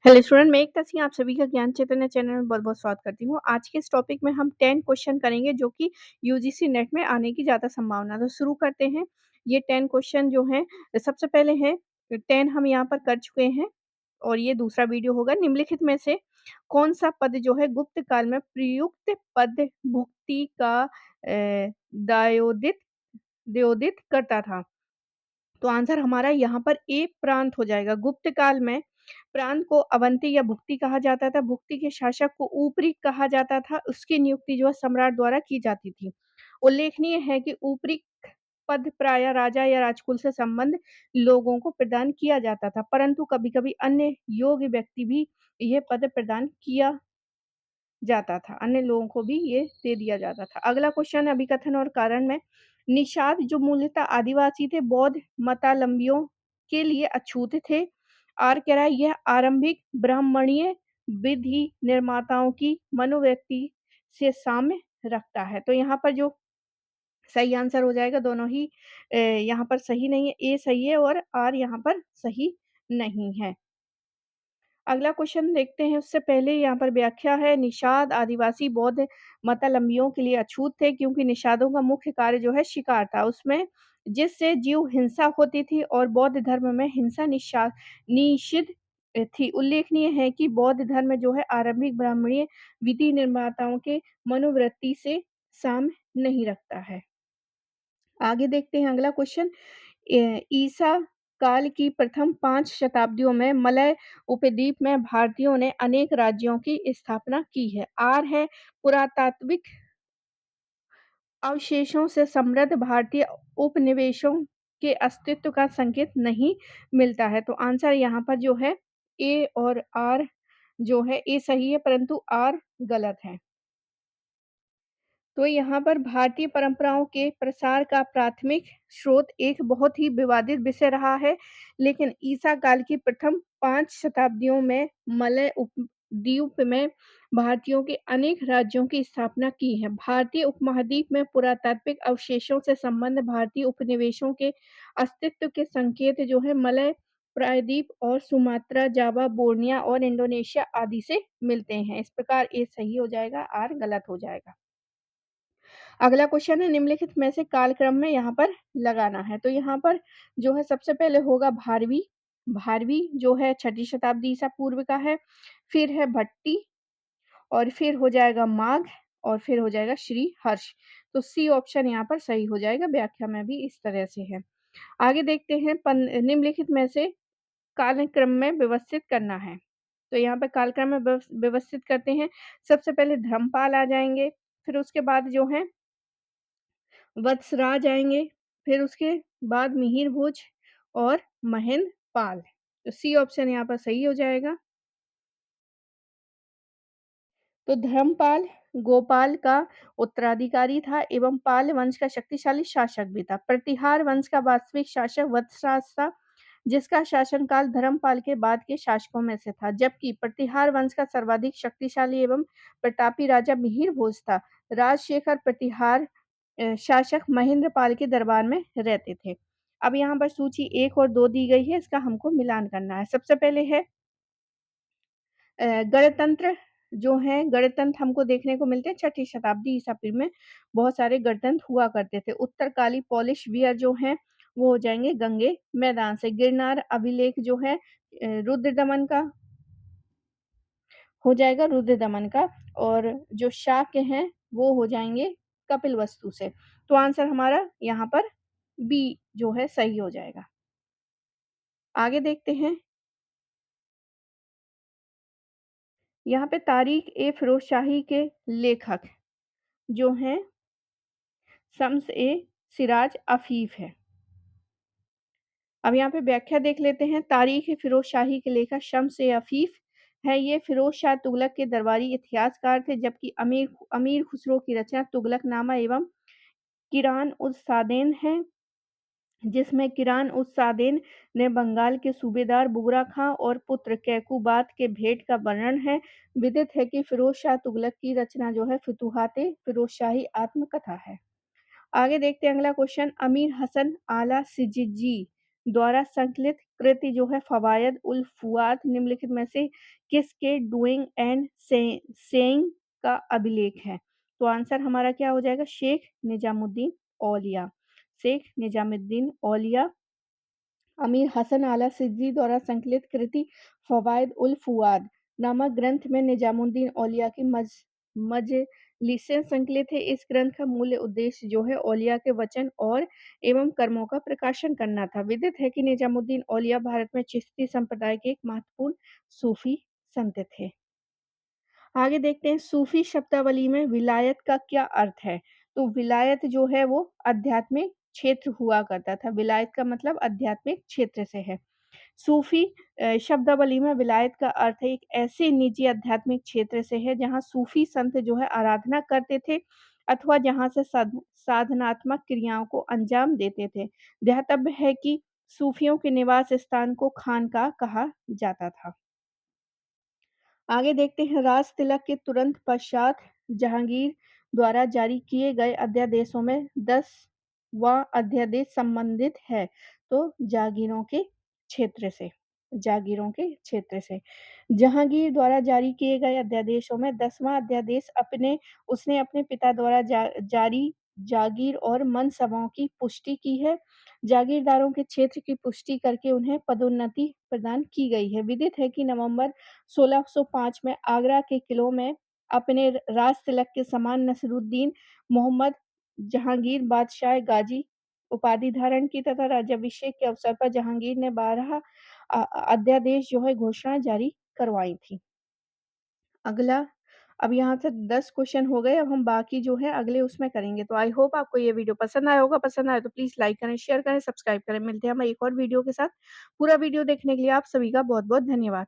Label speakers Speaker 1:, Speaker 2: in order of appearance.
Speaker 1: Hello student, मैं एकता सिंह आप सभी का ज्ञान चैतन्य चैनल में बहुत-बहुत स्वागत करती हूँ। आज के इस टॉपिक में हम 10 क्वेश्चन करेंगे जो कि यूजीसी नेट में आने की ज़्यादा संभावना है। तो शुरू करते हैं। ये 10 क्वेश्चन जो हैं सबसे पहले है 10 हम यहाँ पर कर चुके हैं और ये दूसरा वीडियो होगा। निम्नलिखित में से कौन-सा पद जो है गुप्त काल में प्रयुक्त पद भुक्ति का दायोदित द्योदित करता था? तो आंसर हमारा यहाँ पर ए प्रांत हो जाएगा। गुप्त काल में प्रांत को अवंती या भुक्ति कहा जाता था। भुक्ति के शासक को ऊपरी कहा जाता था। उसकी नियुक्ति जो है सम्राट द्वारा की जाती थी। उल्लेखनीय है कि ऊपरी पद प्रायः राजा या राजकुल से संबंध लोगों को प्रदान किया जाता था, परंतु कभी-कभी अन्य योग्य व्यक्ति भी यह पद प्रदान किया जाता था। अन्य लोगों को भी ये दे दिया जाता था। अगला क्वेश्चन है अभिकथन और कारण में निषाद जो मूलतः आदिवासी थे, बौद्ध मतावलंबियों के लिए अछूत थे। आर कह रहा है यह आरंभिक ब्राह्मणीय विधि निर्माताओं की मनोवृत्ति से साम्य रखता है। तो यहाँ पर जो सही आंसर हो जाएगा दोनों ही यहाँ पर सही नहीं है। ए सही है और आर यहाँ पर सही नहीं है। अगला क्वेश्चन देखते हैं उससे पहले यहाँ पर व्याख्या है निषाद आदिवासी बौद्ध मतावलंबियों के लिए अछूत थे क्योंकि निषादों का मुख्य कार्य जो है शिकार था उसमें जिससे जीव हिंसा होती थी और बौद्ध धर्म में हिंसा निषिद्ध थी। उल्लेखनीय है कि बौद्ध धर्म जो है आरंभिक ब्राह्मणीय विधि निर्माताओं के मनोवृत्ति से साम्य नहीं रखता है। आगे देखते हैं अगला क्वेश्चन ईसा काल की प्रथम 5 शताब्दियों में मलय उपद्वीप में भारतीयों ने अनेक राज्यों की स्थापना की है। आर है पुरातात्विक अवशेषों से समृद्ध भारतीय उपनिवेशों के अस्तित्व का संकेत नहीं मिलता है। तो आंसर यहाँ पर जो है ए और आर जो है ए सही है परंतु आर गलत है। तो यहाँ पर भारतीय परंपराओं के प्रसार का प्राथमिक स्रोत एक बहुत ही विवादित विषय रहा है, लेकिन ईसा काल की प्रथम 5 शताब्दियों में मलय उपद्वीप में भारतीयों के अनेक राज्यों की स्थापना की है। भारतीय उपमहाद्वीप में पुरातात्विक अवशेषों से संबंध भारतीय उपनिवेशों के अस्तित्व के संकेत जो है मलय प्रायद्वीप और सुमात्रा, जावा, बोर्निया और इंडोनेशिया आदि से मिलते हैं। इस प्रकार ए सही हो जाएगा, आर गलत हो जाएगा। अगला क्वेश्चन है निम्नलिखित में से कालक्रम में यहाँ पर लगाना है। तो यहाँ पर जो है सबसे पहले होगा भारवी। भारवी जो है 6ठी शताब्दी ईसा पूर्व का है। फिर है भट्टी और फिर हो जाएगा माघ और फिर हो जाएगा श्री हर्ष। तो सी ऑप्शन यहाँ पर सही हो जाएगा। व्याख्या में भी इस तरह से है। आगे देखते हैं निम्नलिखित में से कालक्रम में व्यवस्थित करना है। तो यहाँ पे कालक्रम में व्यवस्थित करते हैं। सबसे पहले धर्मपाल आ जाएँगे, फिर उसके बाद जो है वत्सराज आएँगे, फिर उसके बाद मिहिर भोज और महेंद्र पाल। तो सी ऑप्शन यहाँ पर सही हो जाएगा। तो धर्मपाल गोपाल का उत्तराधिकारी था एवं पाल वंश का शक्तिशाली शासक भी था। प्रतिहार वंश का वास्तविक शासक वत्सराज था, जिसका शासनकाल धर्मपाल के बाद के शासकों में से था, जबकि प्रतिहार वंश का सर्वाधिक शक्तिशाली एवं प्रतापी राजा मिहिर भोज था। राजशेखर प्रतिहार शासक महेंद्रपाल के दरबार में रहते थे। अब यहाँ पर सूची 1 और 2 दी गई है, इसका हमको मिलान करना है। सबसे पहले है गणतंत्र जो है गणतंत्र हमको देखने को मिलते हैं 6ठी शताब्दी ईसा पूर्व में बहुत सारे गणतंत्र हुआ करते थे। उत्तरकाली पॉलिश वियर जो हैं वो हो जाएँगे गंगे मैदान से। गिरनार अभिलेख जो है रुद्र दमन का हो जाएगा रुद्र दमन का और जो शाक्य हैं वो हो जाएँगे कपिलवस्तु से। तो आंसर हमारा यहाँ पर बी जो है सही हो जाएगा। आगे देखते हैं। यहाँ पे तारीख-ए-फ़िरोज़ शाही के लेखक जो हैं शम्स-ए-सिराज अफ़ीफ़ है। अब यहाँ पे व्याख्या देख लेते हैं। तारीख़-ए-फ़िरोज़ शाही के लेखक शम्स-ए-अफ़ीफ़ हैं। ये फ़िरोज़ शाह तुगलक के दरबारी इतिहासकार थे, जबकि अमीर अमीर खुसरो की रचना तुगलकनामा एवं किरान-उज़-सादेन है, जिसमें किरान-उज़-सादेन ने बंगाल के सूबेदार बुगरा खां और पुत्र कैकूबात के भेंट का वर्णन है। विदित है कि फ़िरोज़ शाह तुगलक की रचना जो है फ़ुतूहात-ए-फ़िरोज़ शाही आत्मकथा है। आगे देखते हैं अगला क्वेश्चन अमीर हसन आला सिजिजी द्वारा संकलित कृति जो है फ़वायद उल फ़ुआद निम्नलिखित में से किसके डूइंग एंड सेइंग का अभिलेख है? तो आंसर हमारा क्या हो जाएगा? शेख निजामुद्दीन औलिया। शेख निजामुद्दीन औलिया अमीर हसन आला सिद्दी द्वारा संकलित कृति फ़वायद उल फ़ुआद नामक ग्रंथ में निजामुद्दीन औलिया की मजलिसें संकलित है। इस ग्रंथ का मूल उद्देश्य जो है औलिया के वचन और एवं कर्मों का प्रकाशन करना था। विदित है कि निजामुद्दीन औलिया भारत में चिश्ती संप्रदाय के एक महत्वपूर्ण सूफी संत थे। आगे देखते हैं सूफी शब्दावली में विलायत का क्या अर्थ है? तो विलायत जो है वो आध्यात्मिक क्षेत्र हुआ करता था। विलायत का मतलब आध्यात्मिक क्षेत्र से है। सूफी शब्दावली में विलायत का अर्थ है एक ऐसे निजी आध्यात्मिक क्षेत्र से है जहाँ सूफी संत जो है आराधना करते थे अथवा जहाँ से साधनात्मक क्रियाओं को अंजाम देते थे। ध्यातव्य है कि सूफियों के निवास स्थान को खानकाह कहा जाता था। आगे देखते हैं राज तिलक के तुरंत पश्चात जहांगीर द्वारा जारी किए गए अध्यादेशों में 10वां अध्यादेश संबंधित है तो जागीरों के क्षेत्र से जहांगीर द्वारा जारी किए गए अध्यादेशों में 10वां अध्यादेश उसने अपने पिता द्वारा जारी जागीर और मनसबाओं की पुष्टि की है। जागीरदारों के क्षेत्र की पुष्टि करके उन्हें पदोन्नति प्रदान की गई है। विदित है कि नवंबर 1605 में आगरा के किलों में अपने राज तिलक के समान नसरुद्दीन मोहम्मद जहांगीर बादशाह गाजी उपाधि धारण की तथा राज्याभिषेक के अवसर पर जहांगीर ने 12 अध्यादेश जो है घोषणा जारी करवाई थी। अगला अब यहाँ से 10 क्वेश्चन हो गए, अब हम बाकी जो है अगले उसमें करेंगे। तो आई होप आपको ये वीडियो पसंद आया होगा, पसंद आया तो प्लीज़ लाइक करें, शेयर करें, सब्सक्राइब करें। मिलते हैं हम एक और वीडियो के साथ। पूरा वीडियो देखने के लिए आप सभी का बहुत-बहुत धन्यवाद।